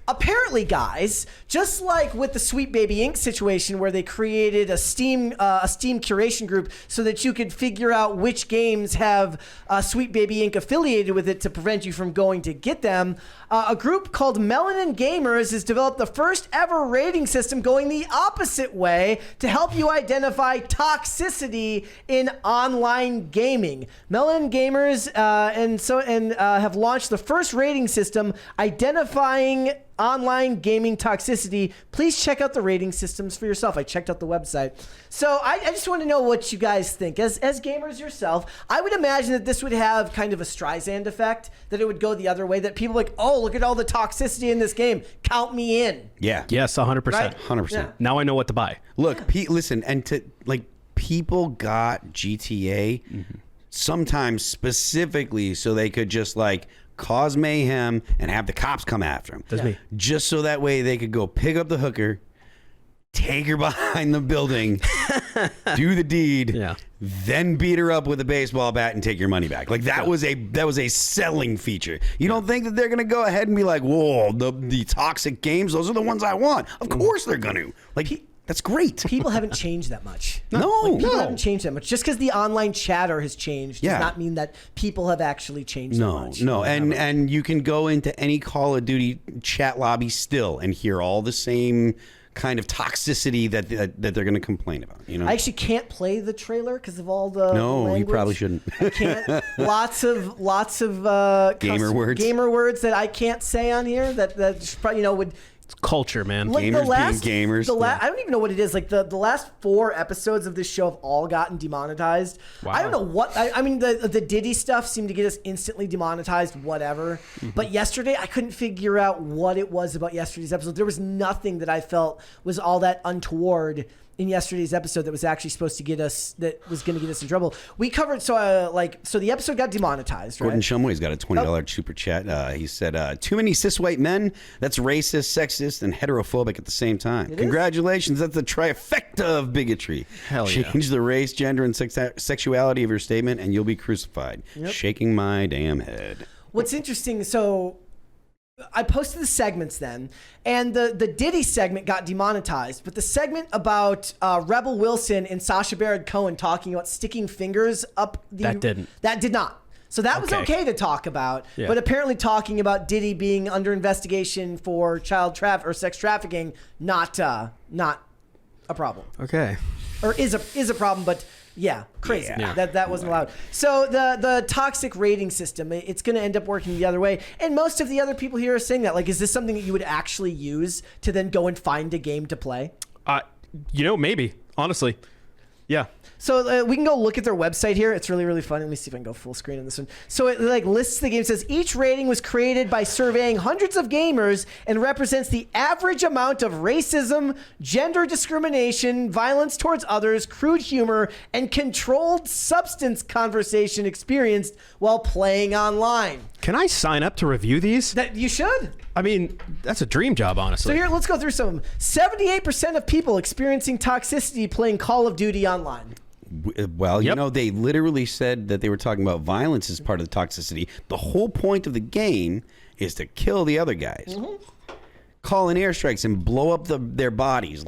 apparently, guys, just like with the Sweet Baby Inc. situation where they created a Steam curation group so that you could figure out which games have Sweet Baby Inc. affiliated with it to prevent you from going to get them, a group called Melanin Gamers has developed the first ever rating system going the opposite way to help you identify toxicity in online gaming. Melanin Gamers have launched the first rating system identifying online gaming toxicity. Please check out the rating systems for yourself. I checked out the website. So I just want to know what you guys think. As gamers yourself, I would imagine that this would have kind of a Streisand effect, that it would go the other way, that people are like, oh, look at all the toxicity in this game. Count me in. Yeah. Yes, 100%. Right? 100%. Yeah. Now I know what to buy. Look, listen, and people got GTA sometimes specifically so they could just cause mayhem and have the cops come after them. That's me. Just so that way they could go pick up the hooker, take her behind the building, do the deed, then beat her up with a baseball bat and take your money back. That was a selling feature. You don't think that they're gonna go ahead and be like, whoa, the toxic games, those are the ones I want. Of course they're gonna. That's great. People haven't changed that much. No. People haven't changed that much. Just because the online chatter has changed does not mean that people have actually changed that much. No. And you can go into any Call of Duty chat lobby still and hear all the same kind of toxicity that they're going to complain about. I actually can't play the trailer because of all the language. You probably shouldn't. I can't. Lots of gamer words that I can't say on here that probably would. Culture, man. Gamers being gamers. I don't even know what it is. The last 4 episodes of this show have all gotten demonetized. Wow. I don't know what. I mean, the Diddy stuff seemed to get us instantly demonetized, whatever. But yesterday, I couldn't figure out what it was about yesterday's episode. There was nothing that I felt was all that untoward in yesterday's episode that was actually supposed to get us, that was going to get us in trouble. We covered, so the episode got demonetized, right? Gordon Shumway's got a $20 super chat. He said, too many cis white men, that's racist, sexist, and heterophobic at the same time. Congratulations, that's the trifecta of bigotry. Hell yeah. Change the race, gender, and sexuality of your statement, and you'll be crucified. Shaking my damn head. What's interesting, so I posted the segments then, and the Diddy segment got demonetized, but the segment about Rebel Wilson and Sacha Baron Cohen talking about sticking fingers up that did not. So that was okay to talk about, but apparently talking about Diddy being under investigation for sex trafficking, not a problem. Okay. Or is a problem, but crazy. That wasn't allowed. So the toxic rating system, it's going to end up working the other way. And most of the other people here are saying that. Is this something that you would actually use to then go and find a game to play? Maybe. Honestly. Yeah. So we can go look at their website here. It's really, really fun. Let me see if I can go full screen on this one. So it lists the game. It says each rating was created by surveying hundreds of gamers and represents the average amount of racism, gender discrimination, violence towards others, crude humor, and controlled substance conversation experienced while playing online. Can I sign up to review these? That you should. I mean, that's a dream job, honestly. So here, let's go through some of them. 78% of people experiencing toxicity playing Call of Duty online. Well, they literally said that they were talking about violence as part of the toxicity. The whole point of the game is to kill the other guys. Call in airstrikes and blow up their bodies.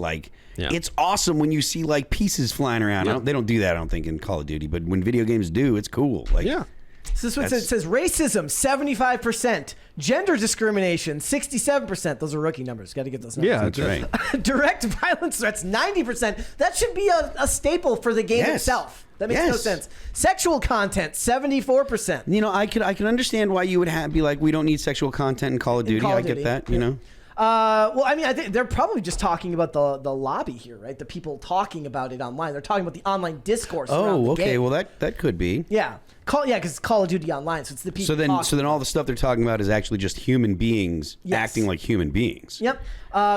It's awesome when you see pieces flying around. They don't do that, I don't think, in Call of Duty. But when video games do, it's cool. So this one says racism, 75%. Gender discrimination, 67%. Those are rookie numbers. Got to get those numbers. Yeah, that's right. Direct violence threats, 90%. That should be a staple for the game itself. That makes no sense. Sexual content, 74%. I can understand why you would be like, we don't need sexual content in Call of Duty. I get that, Well, I mean, I think they're probably just talking about the lobby here, right? The people talking about it online. They're talking about the online discourse. Oh, okay. Game. Well, that could be. Yeah. Because it's Call of Duty Online, so it's the people. So then all the stuff they're talking about is actually just human beings acting like human beings. Yep.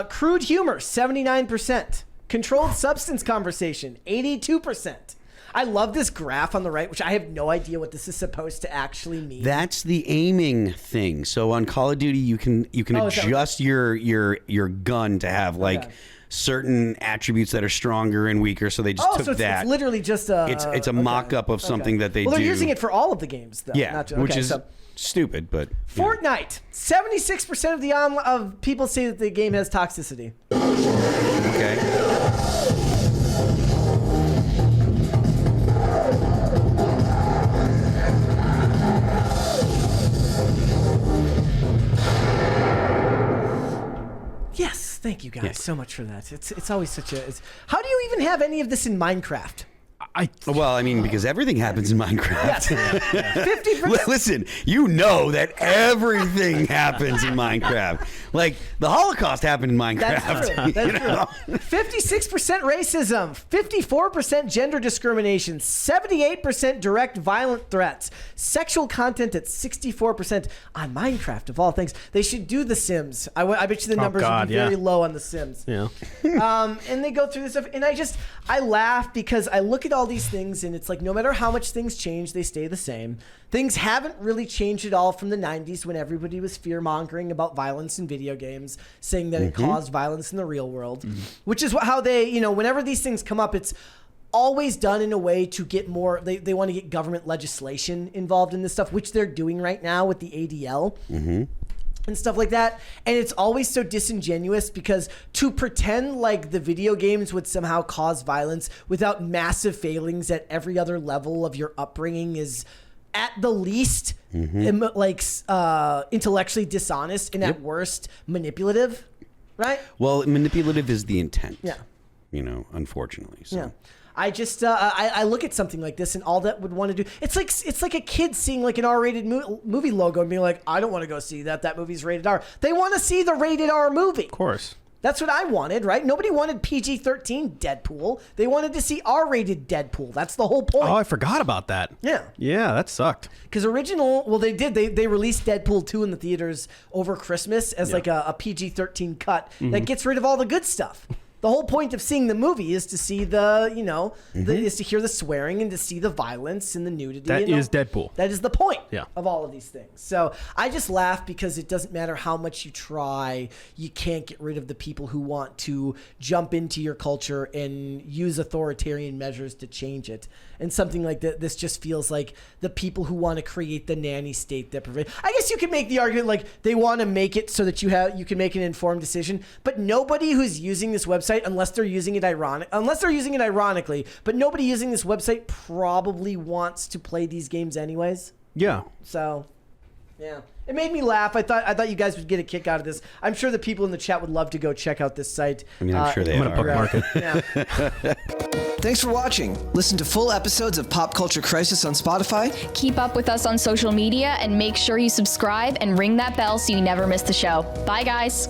Crude humor, 79%. Controlled substance conversation, 82%. I love this graph on the right, which I have no idea what this is supposed to actually mean. That's the aiming thing. So on Call of Duty, you can adjust your gun to have like certain attributes that are stronger and weaker. So they just took that. It's literally just a. It's a mock-up of something that they do. Well, they're using it for all of the games, though. Yeah, which is stupid, but Fortnite. 76% of people say that the game has toxicity. Okay. Yes, thank you guys so much for that. It's always such a. How do you even have any of this in Minecraft? Well, I mean, because everything happens in Minecraft. Yes. 50%. Listen, you know that everything happens in Minecraft. Like, the Holocaust happened in Minecraft. That's true. 56% racism, 54% gender discrimination, 78% direct violent threats, sexual content at 64% on Minecraft, of all things. They should do The Sims. I bet you the numbers would be very low on The Sims. Yeah. And they go through this stuff, and I laugh because I look at all these things, and it's like no matter how much things change, they stay the same. Things haven't really changed at all from the 90s when everybody was fear-mongering about violence in video games, saying that it caused violence in the real world, which is how they, whenever these things come up, it's always done in a way to get more, they want to get government legislation involved in this stuff, which they're doing right now with the ADL. And stuff like that. And it's always so disingenuous because to pretend like the video games would somehow cause violence without massive failings at every other level of your upbringing is at the least intellectually dishonest and at worst manipulative, right? Well, manipulative is the intent. Yeah. Unfortunately. So. Yeah. I just I look at something like this and all that would want to do. It's like a kid seeing like an R-rated movie logo and being like, I don't want to go see that. That movie's rated R. They want to see the rated R movie. Of course. That's what I wanted, right? Nobody wanted PG-13 Deadpool. They wanted to see R-rated Deadpool. That's the whole point. Oh, I forgot about that. Yeah. Yeah, that sucked. Because they did. They released Deadpool 2 in the theaters over Christmas as like a PG-13 cut that gets rid of all the good stuff. The whole point of seeing the movie is to see is to hear the swearing and to see the violence and the nudity. That is Deadpool. That is the point Yeah. of all of these things. So I just laugh because it doesn't matter how much you try, you can't get rid of the people who want to jump into your culture and use authoritarian measures to change it. And something like this just feels like the people who want to create the nanny state that prevails. I guess you could make the argument like they want to make it so that you can make an informed decision, but nobody who's using this website, unless they're using it ironically, but nobody using this website probably wants to play these games anyways. Yeah. So, yeah. It made me laugh. I thought you guys would get a kick out of this. I'm sure the people in the chat would love to go check out this site. I mean, I'm sure they are. I'm going to bookmark it. Yeah. Thanks for watching. Listen to full episodes of Pop Culture Crisis on Spotify. Keep up with us on social media and make sure you subscribe and ring that bell so you never miss the show. Bye, guys.